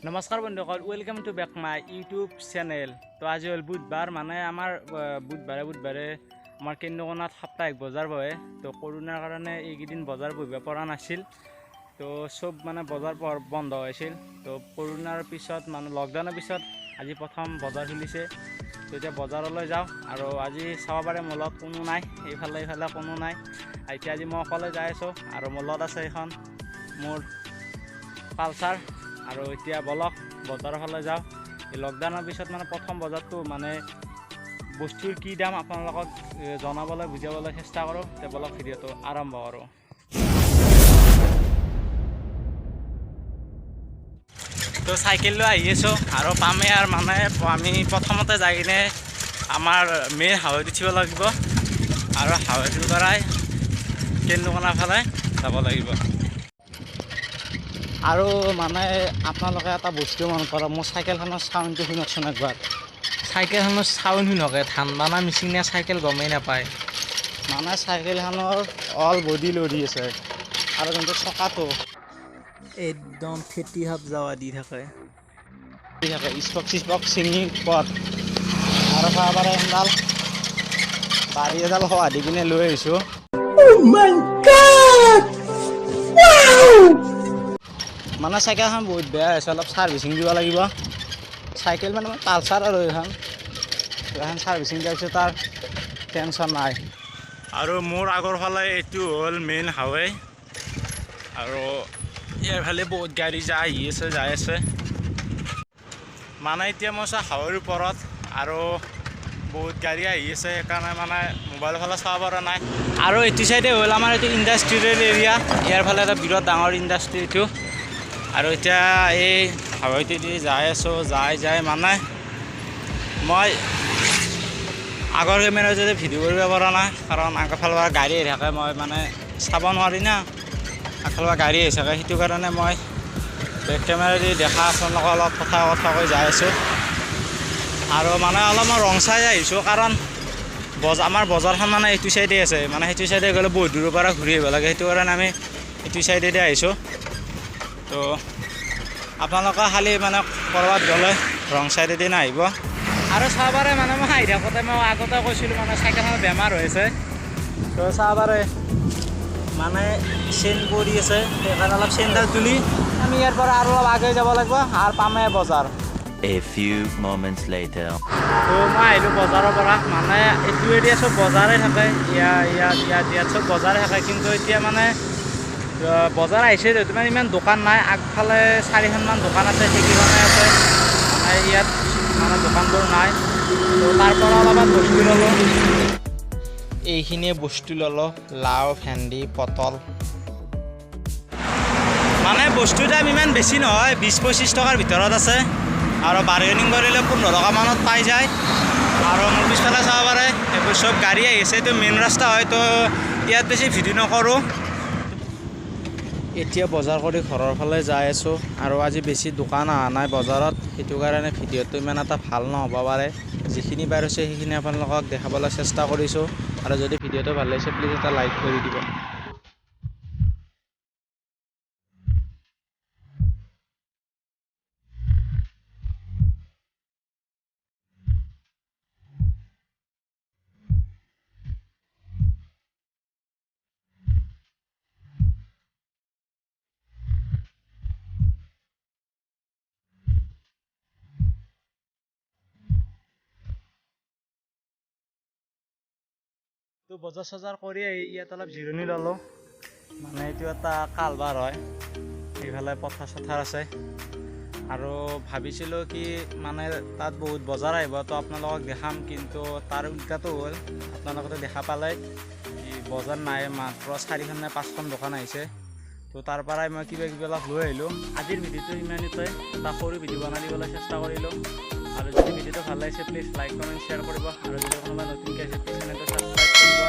নমস্কাৰ বন্ধুসকল, welcome to back my YouTube channel. তো আজি হ'ল বুধবাৰ, মানে আমাৰ বুধবাৰে আমাৰ কেন্দ্ৰকোণাত সাপ্তাহিক বজাৰ বহে। তো কৰোণাৰ কাৰণে এইকেইদিন বজাৰ বহিব পৰা নাছিল। তো চব মানে বজাৰ বন্ধ হৈছিল। তো কৰোণাৰ পিছত মানে লকডাউনৰ পিছত আজি প্ৰথম বজাৰ খুলিছে। তো এতিয়া বজাৰলৈ যাওঁ আৰু আজি চাব পাৰে মোৰ লগত কোনো নাই, এইফালে কোনো নাই। এতিয়া আজি মই অকলে যাই আছোঁ আৰু মোৰ লগত আছে এখন মোৰ পালচাৰ। আৰু এতিয়া বলক বজাৰৰ ফালে যাওঁ। এই লকডাউনৰ পিছত মানে প্ৰথম বজাৰটো মানে বস্তুৰ কি দাম আপোনালোকক জনাবলৈ বুজাবলৈ চেষ্টা কৰোঁ। তে বলক ভিডিঅ'টো আৰম্ভ কৰোঁ। তো চাইকেল লৈ আহি আছোঁ আৰু পামেই আৰু মানে আমি প্ৰথমতে যাই কিনে আমাৰ মেইন হাইৱেত উঠিব লাগিব আৰু হাইৱেটোৰ পৰাই কেন্দ্ৰকোণাৰ ফালে যাব লাগিব। আৰু মানে আপোনালোকে এটা বস্তু মন কৰক, মোৰ চাইকেলখনৰ চাউণ্ডটো শুনকচোন একবাৰ। চাইকেলখনৰ চাউণ্ড শুনকে, ঠাণ্ডা না মিচিঙীয়া চাইকেল গমেই নাপায়। মানে চাইকেলখনৰ অল বডি লৰি আছে আৰু যোনটো চকাটো একদম ফেটি সাপ যাৱা দি থাকে স্পক চিঙি পথ আৰু চাব পাৰে এডাল বাৰী এডাল হোৱা দি কিনে লৈ আহিছোঁ। মানে চাইকেলখন বহুত বেয়া হৈছে, অলপ ছাৰ্ভিচিং দিব লাগিব। চাইকেল মানে পালচাৰ আৰু এইখন ছাৰ্ভিচিং দিয়াৰ পিছত তাৰ টেনশ্যন নাই। আৰু মোৰ আগৰ ফালে এইটো হ'ল মেইন হাইৱে আৰু ইয়াৰফালে বহুত গাড়ী যাই আছে। মানে এতিয়া মই চাওঁ হাইৱেৰ ওপৰত আৰু বহুত গাড়ী আহি আছে, সেইকাৰণে মানে মোবাইলৰ ফালে চাব পৰা নাই। আৰু এইটো চাইডে হ'ল আমাৰ এইটো ইণ্ডাষ্ট্ৰিয়েল এৰিয়া, ইয়াৰ ফালে এটা বিৰাট ডাঙৰ ইণ্ডাষ্ট্ৰি এইটো। আৰু এতিয়া এই হাইৱেটোদি যাই আছোঁ, যাই মানে মই আগৰ কেমেৰা যদি ভিডিঅ' কৰিব পৰা নাই, কাৰণ আগফালৰ পৰা গাড়ী আহি থাকে, মই মানে চাব নোৱাৰি না আগফালৰ গাড়ী আহি থাকে। সেইটো কাৰণে মই বেক কেমেৰা দি দেখা আপোনালোকৰ অলপ কথা কৈ যাই আছোঁ। আৰু মানে অলপ মই ৰং চাই আহিছোঁ, কাৰণ আমাৰ বজাৰখন মানে এইটো চাইডে আছে, মানে সেইটো চাইডে গ'লে বহুত দূৰৰ পৰা ঘূৰি আহিব লাগে। সেইটো কাৰণে আমি এইটো চাইডেদি আহিছোঁ। তো আপোনালোকে খালি মানে ক'ৰবাত গ'লে ৰং চাইডেদি নাহিব। আৰু চাব পাৰে মানে মই আহি থাকোঁতে মই আগতে কৈছিলোঁ মানে চাইকেলখনত বেমাৰ হৈ আছে। তো চাব পাৰে মানে চেইন পৰি আছে, সেইকাৰণে অলপ চেইনডাল তুলি আমি ইয়াৰ পৰা আৰু অলপ আগে যাব লাগিব আৰু পামেই বজাৰ। A few moments later. তো মই আহিলোঁ বজাৰৰ পৰা, মানে এইটো এৰিয়া চব বজাৰে থাকে, ইয়াত চব বজাৰে থাকে। কিন্তু এতিয়া মানে বজাৰ আহিছে যদিও মানে ইমান দোকান নাই। আগফালে 4খনমান দোকান আছে, সেইকেইখনে আছে, মানে ইয়াত মানে দোকানবোৰ নাই। তো তাৰ পৰা অলপমান বস্তু ল'লোঁ, এইখিনিয়ে বস্তু ল'লোঁ, লাও, ভেন্দি, পটল। মানে বস্তুৰ দাম ইমান বেছি নহয়, 20-25 টকাৰ ভিতৰত আছে আৰু বাৰ্গেনিং কৰিলে 15 টকা মানত পাই যায়। আৰু মোৰ পিছফালে চাব পাৰে এইবোৰ চব গাড়ী আহিছে, এইটো মেইন ৰাস্তা হয়। তো ইয়াত বেছি ভিডিঅ' নকৰোঁ। এতিয়া বজাৰ কৰি ঘৰৰ ফালে যাই আছোঁ আৰু আজি বেছি দোকান অহা নাই বজাৰত, সেইটো কাৰণে ভিডিঅ'টো ইমান এটা ভাল নহ'ব পাৰে। যিখিনি বাৰ হৈছে সেইখিনি আপোনালোকক দেখাবলৈ চেষ্টা কৰিছোঁ। আৰু যদি ভিডিঅ'টো ভাল লাগিছে প্লিজ এটা লাইক কৰি দিব। তো বজাৰ চজাৰ কৰি ইয়াত অলপ জিৰণি ল'লোঁ। মানে এইটো এটা কালভাৰ হয়, এইফালে পথাৰ আছে। আৰু ভাবিছিলোঁ কি মানে তাত বহুত বজাৰ আহিব, তো আপোনালোকক দেখাম, কিন্তু তাৰ উল্টাটো হ'ল আপোনালোকে দেখা পালে বজাৰ নাই, মাত্ৰ 4খন নে 5খন দোকান আহিছে। তো তাৰ পৰাই মই কিবা অলপ লৈ আহিলোঁ। আজিৰ ভিডিঅ'টো ইমানতে, এটা সৰু ভিডিঅ' বনাই দিবলৈ চেষ্টা কৰিলোঁ। আৰু যদি ভিডিঅ'টো ভাল লাগিছে প্লিজ লাইক, কমেণ্ট, শ্বেয়াৰ কৰিব। আৰু যদি কোনোবা নতুনকৈ আছে প্লিজ চেনেলটো ছাবস্ক্ৰাইব কৰিব।